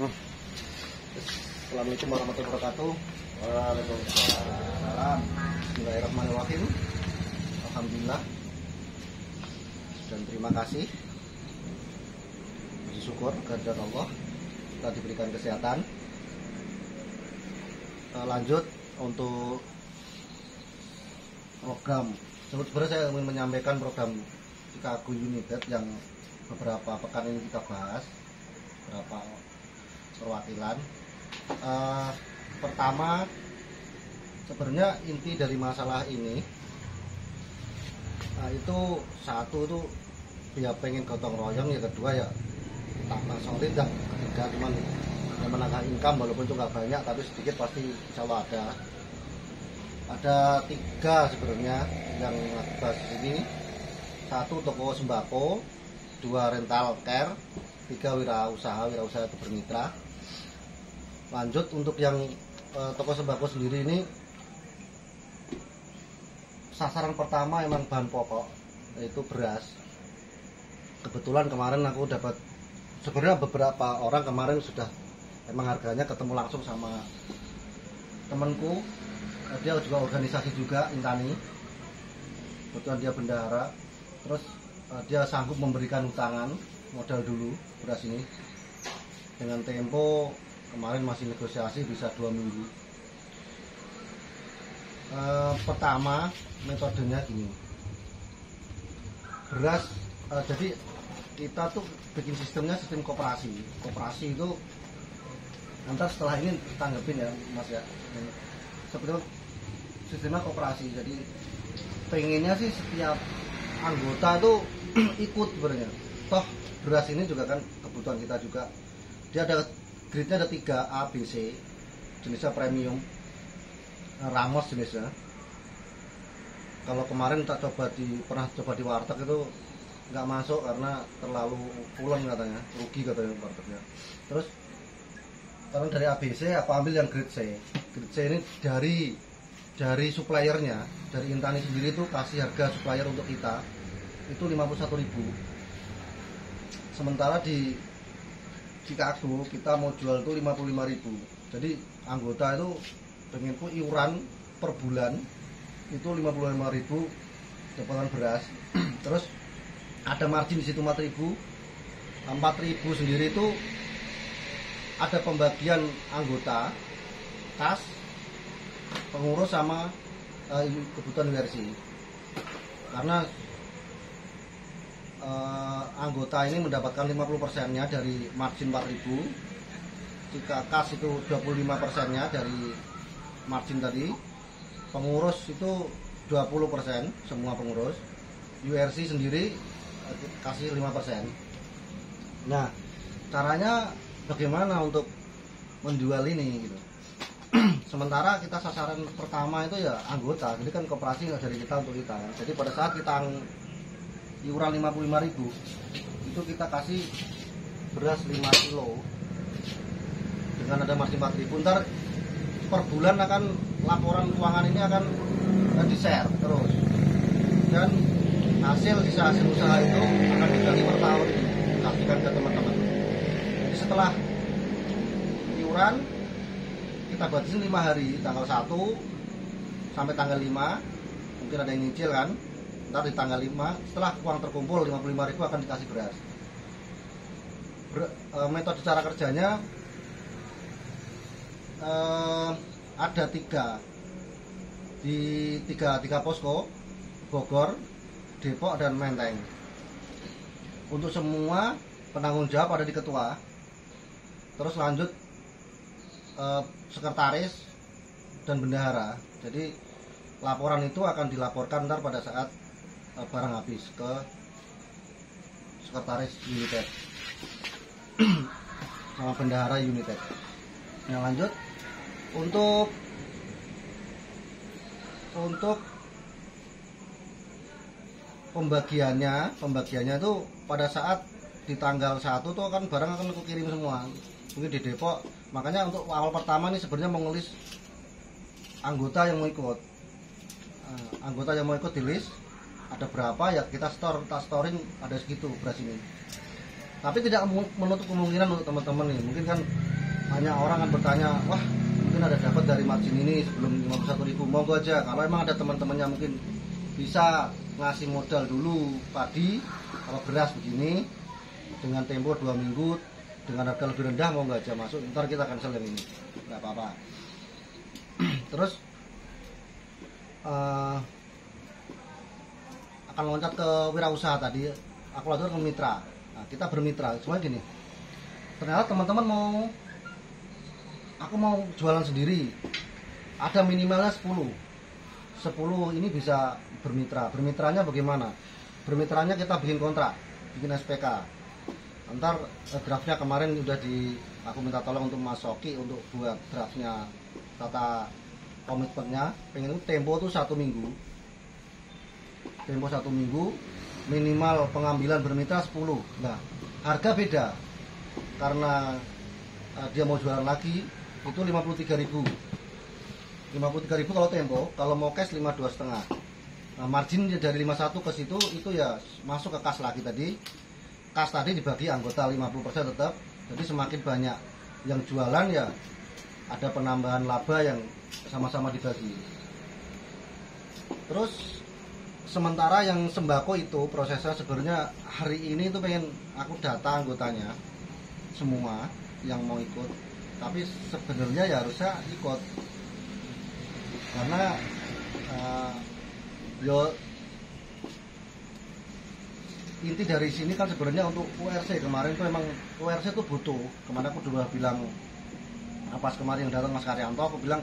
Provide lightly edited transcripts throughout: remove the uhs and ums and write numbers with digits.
Assalamualaikum warahmatullahi wabarakatuh. Waalaikumsalam. Bismillahirrahmanirrahim. Alhamdulillah. Dan terima kasih. Puji syukur kepada Allah kita diberikan kesehatan. Lanjut untuk program. Sebenarnya saya ingin menyampaikan program Chicago United yang beberapa pekan ini kita bahas, beberapa perwakilan. Pertama, sebenarnya inti dari masalah ini itu satu itu ya pengen gotong royong, ya kedua ya tambah solid, dan ketiga cuman yang menangkap income walaupun itu nggak banyak tapi sedikit pasti insya Allah ada tiga sebenarnya yang bahas ini. Satu, toko sembako. Dua, rental care. Tiga, wirausaha itu bermitra. Lanjut untuk yang toko sembako sendiri ini, sasaran pertama emang bahan pokok, yaitu beras. Kebetulan kemarin aku dapat, sebenarnya beberapa orang kemarin sudah emang harganya ketemu langsung sama temanku, dia juga organisasi juga, Intani. Kebetulan dia bendahara, terus dia sanggup memberikan hutangan modal dulu beras ini dengan tempo kemarin masih negosiasi bisa 2 minggu. Pertama, metodenya gini, beras jadi kita tuh bikin sistemnya sistem koperasi itu nanti setelah ini tanggepin ya Mas ya. Sebetulnya sistemnya koperasi, jadi pengennya sih setiap anggota itu ikut sebenarnya. Toh beras ini juga kan kebutuhan kita juga. Dia ada grade-nya, ada 3 A, B, C. Jenisnya premium, Ramos jenisnya. Kalau kemarin pernah coba di warteg itu nggak masuk karena terlalu pulen katanya, rugi katanya wartegnya. Terus karena dari ABC aku ambil yang grade C. Grade C ini dari suppliernya, dari Intani sendiri tuh kasih harga supplier untuk kita itu 51.000. Sementara di Chicago kita mau jual tuh 55.000. Jadi anggota itu pengenku iuran per bulan itu 55.000 dapatan beras. Terus ada margin di situ 4.000 sendiri itu ada pembagian anggota, kas, pengurus sama kebutuhan URC. Karena anggota ini mendapatkan 50%-nya dari margin 4.000, jika kas itu 25%-nya dari margin tadi, pengurus itu 20%, semua pengurus, URC sendiri kasih 5%. Nah, caranya bagaimana untuk menjual ini gitu. Sementara kita sasaran pertama itu ya anggota, jadi kan koperasi dari kita untuk kita. Jadi pada saat kita iuran 55.000 itu kita kasih beras 5 kilo dengan ada margin 4.000. Ntar per bulan akan laporan keuangan ini akan di share terus, dan hasil usaha itu akan diganti per tahun, kasihkan ke teman-teman. Jadi setelah iuran kita batasin 5 hari, tanggal 1 sampai tanggal 5, mungkin ada yang nyicil kan, ntar di tanggal 5 setelah uang terkumpul 55.000 akan dikasih beras. Metode cara kerjanya ada 3 di 3 posko, Bogor, Depok, dan Menteng. Untuk semua penanggung jawab ada di ketua, terus lanjut sekretaris dan bendahara. Jadi laporan itu akan dilaporkan ntar pada saat barang habis ke sekretaris United sama bendahara United. Nah, lanjut untuk pembagiannya itu pada saat di tanggal 1 tuh kan barang akan aku kirim semua, mungkin di Depok. Makanya untuk awal pertama nih sebenarnya mau ngelis anggota yang mau ikut. Anggota yang mau ikut di list ada berapa ya, kita storing ada segitu beras ini. Tapi tidak menutup kemungkinan untuk teman-teman nih, mungkin kan banyak orang kan bertanya, wah mungkin ada dapat dari margin ini sebelum 51.000, monggo aja. Kalau emang ada teman-temannya mungkin bisa ngasih modal dulu padi kalau beras begini dengan tempo 2 minggu dengan harga lebih rendah, monggo aja masuk, ntar kita cancel yang ini, nggak apa-apa. Terus akan loncat ke wirausaha tadi, aku lanjut ke mitra. Nah, kita bermitra, semuanya gini. Ternyata teman-teman aku mau jualan sendiri, ada minimalnya 10 ini bisa bermitra. Bermitranya bagaimana? Bermitranya kita bikin kontrak, bikin SPK. Ntar draftnya kemarin udah aku minta tolong untuk Mas Soki untuk buat draftnya, tata komitmennya. Pengen itu tempo tuh 1 minggu. Tempo 1 minggu, minimal pengambilan bermitra 10. Nah, harga beda karena dia mau jualan lagi itu 53.000. 53.000 kalau tempo, kalau mau cash 52,5. Nah, margin dari 51 ke situ itu ya masuk ke kas lagi tadi. Kas tadi dibagi anggota 50% tetap. Jadi semakin banyak yang jualan ya ada penambahan laba yang sama-sama dibagi. Terus sementara yang sembako itu prosesnya sebenarnya hari ini itu pengen aku data anggotanya semua yang mau ikut, tapi sebenarnya ya harusnya ikut karena inti dari sini kan sebenarnya untuk URC kemarin itu emang URC itu butuh. Kemarin aku udah bilang pas kemarin yang datang Mas Karyanto, aku bilang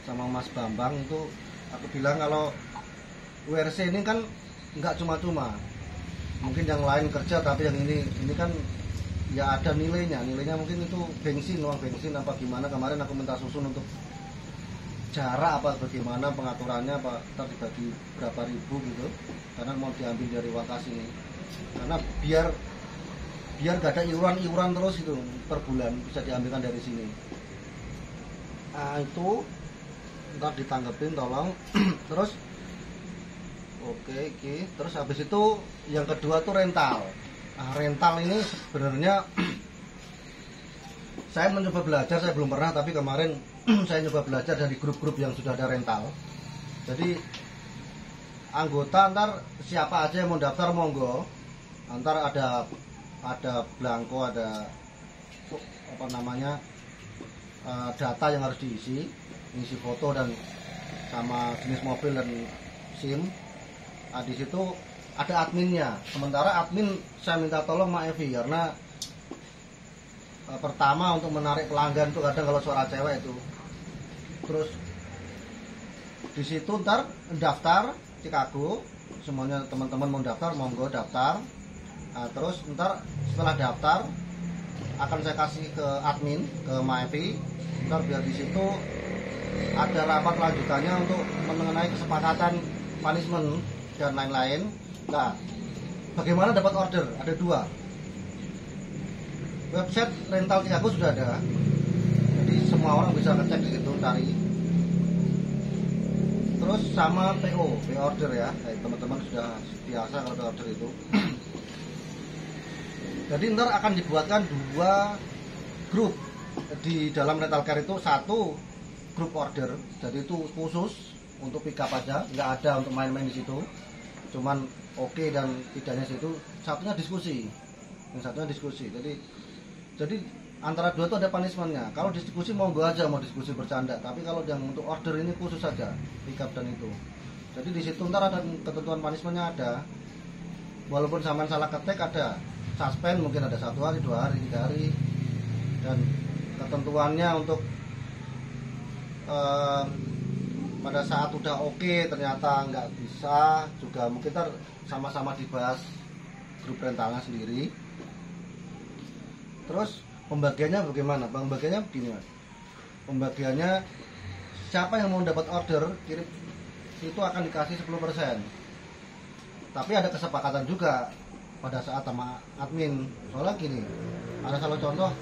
sama Mas Bambang itu, aku bilang kalau URC ini kan nggak cuma-cuma, mungkin yang lain kerja tapi yang ini kan ya ada nilainya mungkin itu bensin, uang bensin apa gimana. Kemarin aku minta susun untuk jarak apa bagaimana pengaturannya, apa ntar dibagi berapa ribu gitu, karena mau diambil dari uang kas ini, karena biar gak ada iuran terus itu per bulan, bisa diambilkan dari sini. Nah itu ntar ditanggepin tolong. Terus oke. Terus habis itu yang kedua tuh rental. Nah, rental ini sebenarnya saya mencoba belajar, saya belum pernah, tapi kemarin saya coba belajar dari grup-grup yang sudah ada rental. Jadi anggota ntar siapa aja yang mau daftar monggo, ntar ada blanko, ada apa namanya data yang harus diisi foto dan sama jenis mobil dan SIM. Nah, di situ ada adminnya. Sementara admin saya minta tolong Mak Evi karena pertama untuk menarik pelanggan itu kadang kalau suara cewek itu. Terus di situ ntar daftar Chicago, semuanya teman-teman mau daftar monggo daftar. Nah, terus ntar setelah daftar akan saya kasih ke admin, ke Mak Evi, ntar biar di situ ada rapat lanjutannya untuk mengenai kesepakatan punishment dan lain-lain. Nah, bagaimana dapat order? Ada 2. Website rental Chicago sudah ada, jadi semua orang bisa ngecek di situ, cari. Terus sama PO order ya, teman-teman sudah biasa kalau order itu. Jadi ntar akan dibuatkan 2 grup di dalam rental car itu. 1 grup order, jadi itu khusus untuk pick up aja, nggak ada untuk main-main di situ, cuman oke dan tidaknya situ. Satunya diskusi, yang satunya diskusi. Jadi antara 2 itu ada punishmentnya. Kalau diskusi monggo aja, mau diskusi bercanda, tapi kalau yang untuk order ini khusus saja pick up dan itu. Jadi di situ ntar ada ketentuan punishmentnya ada. Walaupun sampean salah ketik ada suspend, mungkin ada 1 hari, 2 hari, 3 hari. Dan ketentuannya untuk pada saat udah oke ternyata nggak bisa juga, mungkin ntar sama-sama dibahas grup rentalnya sendiri. Terus pembagiannya bagaimana? Pembagiannya begini Mas. Pembagiannya siapa yang mau dapat order kirim itu akan dikasih 10%. Tapi ada kesepakatan juga pada saat sama admin. Soalnya gini, ada salah contoh,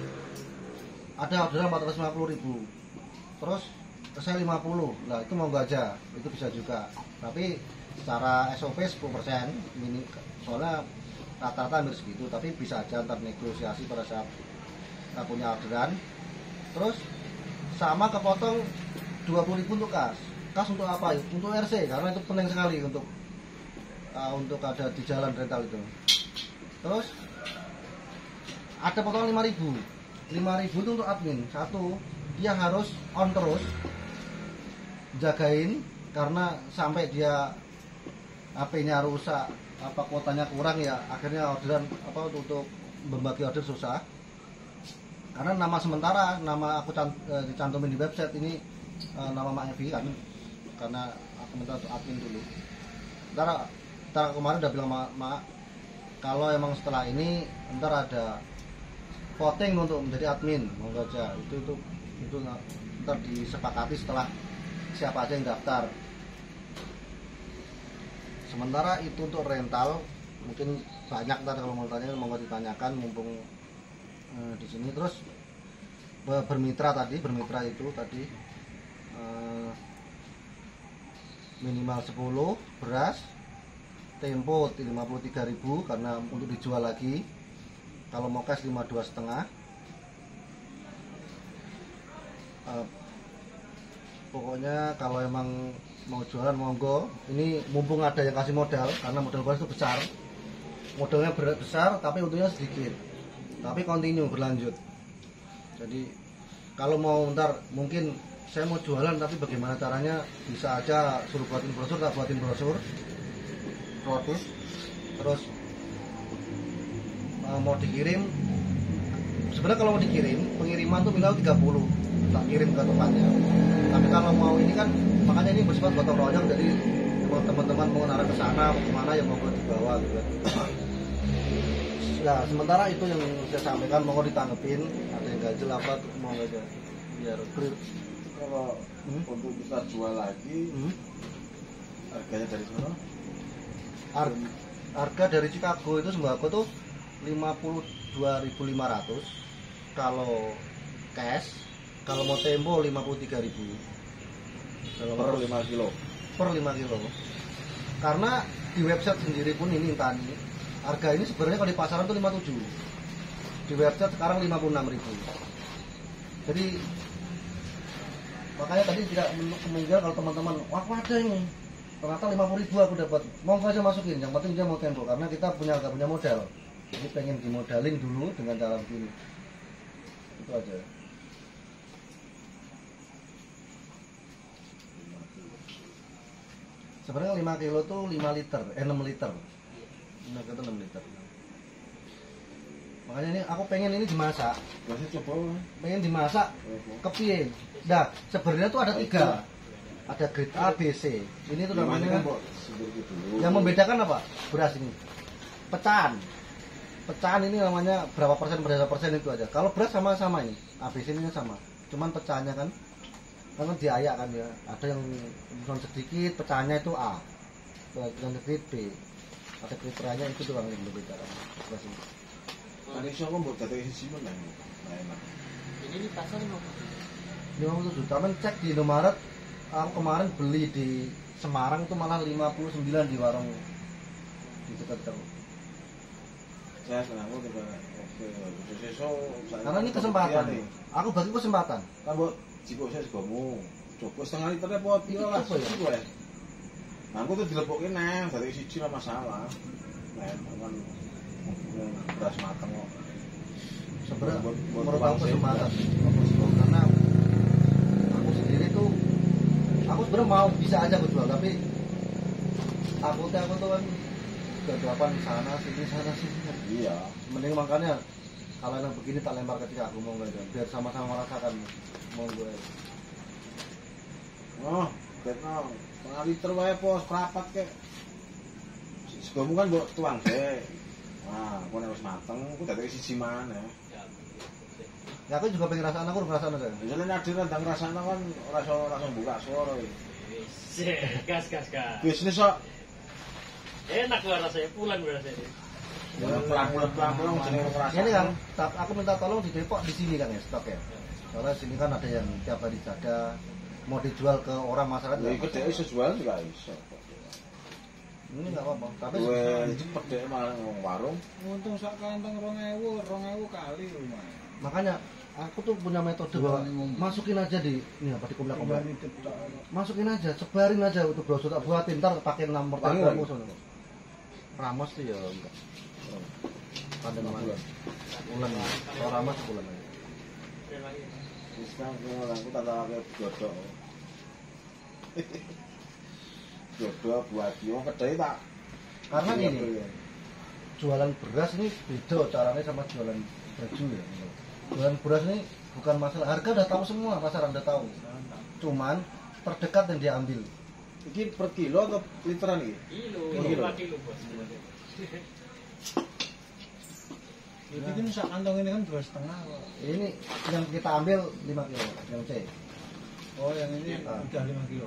ada orderan 450.000, terus saya 50, nah itu mau gak aja, itu bisa juga. Tapi secara SOP 10% ini, soalnya rata-rata hampir segitu, tapi bisa aja ntar negosiasi pada saat kita punya orderan. Terus sama kepotong 20.000 untuk kas untuk apa? Untuk RC, karena itu penting sekali untuk ada di jalan rental itu. Terus ada potongan 5.000 itu untuk admin. Satu, dia harus on terus jagain, karena sampai dia HP-nya rusak, apa kuotanya kurang, ya akhirnya orderan untuk membagi order susah. Karena nama sementara, nama aku dicantumin di website ini nama Mak Evi kan, karena aku minta untuk admin dulu. Ntar kemarin udah bilang Mak, kalau emang setelah ini ntar ada voting untuk menjadi admin, monggo aja. Itu ntar disepakati setelah siapa aja yang daftar. Sementara itu untuk rental mungkin banyak, ntar kalau mau tanya monggo ditanyakan mumpung di sini. Terus bermitra itu tadi minimal 10 beras, tempo 53.000 karena untuk dijual lagi. Kalau mau cash 52,5. Pokoknya kalau emang mau jualan monggo. Ini mumpung ada yang kasih modal, karena modal beras itu besar. Modalnya besar tapi untungnya sedikit. Tapi continue berlanjut. Jadi kalau mau ntar mungkin saya mau jualan tapi bagaimana caranya, bisa aja suruh buatin brosur, tak buatin brosur produk. Terus mau dikirim, sebenarnya kalau mau dikirim pengiriman tuh minimal 30 tak kirim ke tempatnya. Tapi kalau mau ini kan, makanya ini bersifat gotong royong, jadi kalau teman-teman mau ngarah ke sana mau kemana ya mau dibawa gitu. Nah sementara itu yang saya sampaikan, mau ditanggepin, ada yang ganjel apa mau aja biar clear. Kalau untuk bisa jual lagi, harganya dari mana? Harga dari Chicago itu sembako tuh 52.500 kalau cash. Kalau mau tempo 53.000 per 5 kilo. Per 5 kilo. Karena di website sendiri pun ini tani, harga ini sebenarnya kalau di pasaran tuh 57. Di website sekarang 56.000. Jadi makanya tadi tidak kemungkinan kalau teman-teman, wah ada ini ternyata 50.000 aku dapat, mau aja masukin, yang penting dia mau tempo, karena kita nggak punya modal. Jadi pengen dimodalin dulu dengan cara begini. Itu aja. Sebenarnya 5 kilo tuh 5 liter, 6 liter. 5 kilo 6 liter. Makanya ini aku pengen ini dimasak. Pengen dimasak kepiye. Nah, sebenarnya tuh ada 3. Ada grade A, B, C. Ini tuh namanya yang membedakan apa? Beras ini. Pecahan. Pecahan ini namanya berapa persen itu aja. Kalau beras sama-sama ini, A, B, C ini sama. Cuman pecahannya kan diayak kan ya, ada yang sedikit pecahannya itu A, yang sedikit B, ada kriterianya itu doang yang berbeda kan. Tadi siapa buat data isi mana? Ini di pasar 57, tapi cek di Indomaret, aku kemarin beli di Semarang itu malah 59 di warung di dekat. Saya kenapa kita karena ini kesempatan, aku bagi kesempatan. Kan buat jika saya segamu, coba setengah liter pot, iya lah, ya. Nah, aku tuh dilebokin neng, dari siji lah masalah. Nah, kan beras matang kok. Sebenarnya menurut aku kesempatan, karena aku sendiri tuh, aku sebenarnya mau bisa aja aku jual, tapi aku tuh kan gagapan sana sini. Iya. Mending makanya kalau yang begini tak lempar ke aku mau nggak, biar sama-sama merasakan. Mau gue. Oh, karena setengah liter wae pos rapat kek. Segamu kan mbok tuang kek. Nah, aku nek wis mateng, aku dadi siji maneh. Ya aku juga pengen rasaan, aku ngerasain aja. Jadi nadir ndang rasane kan ora langsung buka suara iki. gas. Bisnis kok Enak lah rasanya, pulang rasanya. pulang jenenge ngerasa. Ini kan, aku minta tolong di Depok di sini kan ya stok ya. Soalnya sini kan ada yang tiap hari jaga, mau dijual ke orang masyarakat. Ya ikut dia iso jual juga iso. Ini nggak apa-apa. Tapi gue cepet deh malah ngomong warung. Untung sak kantong 2000 kali lumayan. makanya aku tuh punya metode bahwa masukin aja di ini apa di komplek-komplek. Masukin aja, sebarin aja untuk brosur tak buatin, ntar pakai nomor telepon sono. Ramos tuh ya enggak. Pada mana? Bulan. Kalau Ramos sebulan aja. Bisa aku tak tahu kayak jodoh. Jodoh buat dia kedai tak. Karena ini jualan beras ini beda caranya sama jualan baju ya. Jualan beras ini bukan masalah harga, udah tahu semua, pasaran udah tahu. Cuman terdekat yang dia ambil. Ini per kilo atau literan ini? Kilo, 5 kilo bos. Jadi kan sak kantong ini kan 2,5 kok. Ini yang kita ambil 5 kilo, yang C. Oh, yang ini udah 5 kilo.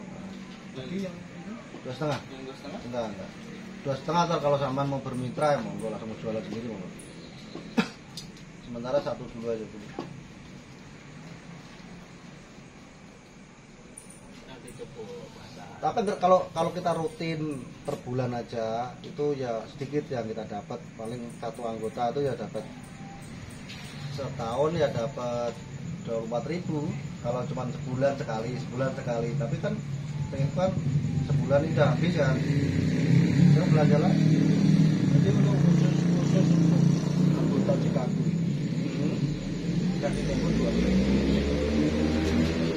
Jadi yang ini 2,5. yang 2,5? Enggak. 2,5 ntar kalau sampean mau bermitra ya monggo langsung jualan sendiri monggo. Sementara 1 dulu aja dulu. Nanti coba masak. Tapi kalau kita rutin per bulan aja itu ya sedikit yang kita dapat, paling satu anggota itu ya dapat setahun ya dapat 24.000. Kalau cuma sebulan sekali, tapi kan pengen kan sebulan ini udah habis kan. Kita belanja lagi. Jadi untuk khusus untuk anggota Cikaku ini kasih tempo 2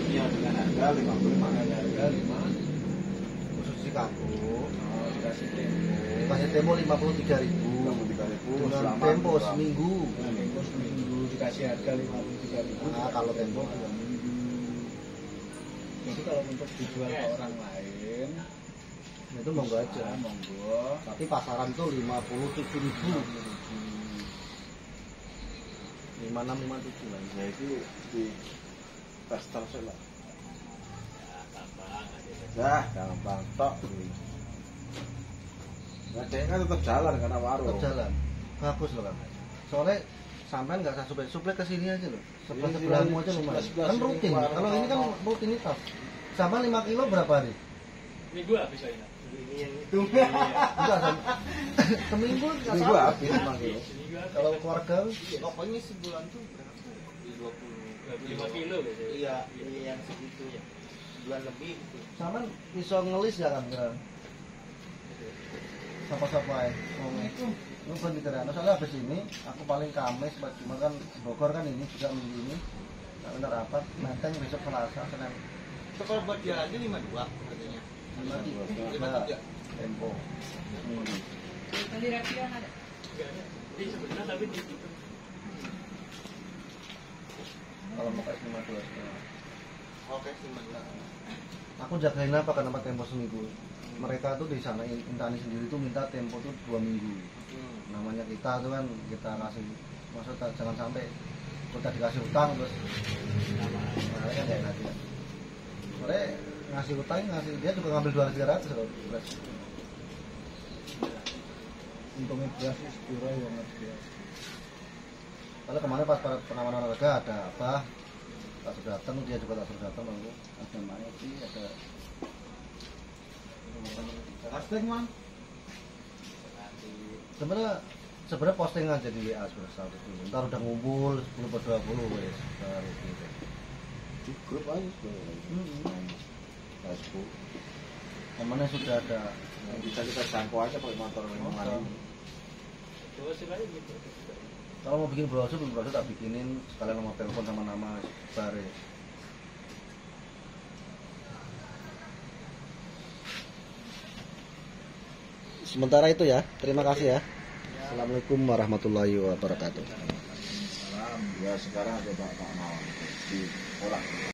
Iya dengan harga 55. harga 5. Khusus Chicago Oh, dikasih tempo. dikasih tempo 53.000 53.000 dengan selama tempo dua- seminggu. Tempo seminggu dikasih harga 53.000. Nah, kalau tempo 2 minggu. Jadi kalau untuk dijual ke orang lain itu monggo aja. monggo. Tapi pasaran tuh 57.000. 5657 lah. Ya itu di tester saya lah. Gampang aja. Dah, gampang tok. Nah, dia kan tetap jalan karena warung. Tetap jalan. Bagus loh kan. Soalnya sampean nggak usah suplai ke sini aja loh. Sebelah Ini sebelahmu aja sebelah- lumayan. sebelah Kan sini rutin. warung Kalau ini kan ono. rutinitas. Sama 5 kilo berapa hari? Minggu habis soalnya. Ini yang itu. Enggak kan. Seminggu nggak Ini gua salah. habis emang gitu. Seminggu habis. Kalau keluarga Pokoknya sebulan tuh berapa? 20. 5 kilo biasanya. Iya, ini yang segitu ya. Bulan lebih gitu. sama iso ngelis ya kan kira. Sapa-sapa ya. Lu kan diterima. Soalnya habis ini aku paling Kamis, cuma kan Bogor kan ini juga minggu ini. Nah, bener rapat, Menteng besok Selasa, Senin. So, kalau buat jalannya 52 katanya. 53 tempo. Enggak ada. Jadi sebenarnya tapi di situ. Kalau mau kayak 52. Oke, gimana? Aku jagain apa kan tempat tempo seminggu. Mereka tuh di sana Intani sendiri tuh minta tempo tuh 2 minggu. Namanya kita tuh kan kita kasih, maksudnya jangan sampai kita dikasih utang terus nah, kan kayak nanti kan. Soalnya ngasih utang ngasih dia juga ngambil 200-300 loh. Untungnya beras itu sepura ya mas dia. Kalau kemarin pas pada penawaran harga ada apa? Tak sudah datang, dia juga tak sudah datang lalu ada mana sih ada Hashtag man. sebenarnya posting aja di WA sudah status dulu. Ntar udah ngumpul 10 per 20 wes baru gitu. Di grup aja sebenarnya. Facebook. Temennya sudah ada. Yang bisa kita jangkau aja pakai motor yang lain. Terus sekali gitu. Kalau mau bikin brosur tak bikinin sekalian nomor telepon sama nama bare. Sementara itu ya, terima kasih ya. Assalamualaikum warahmatullahi wabarakatuh. Salam. Ya sekarang coba Pak Mawar di orang.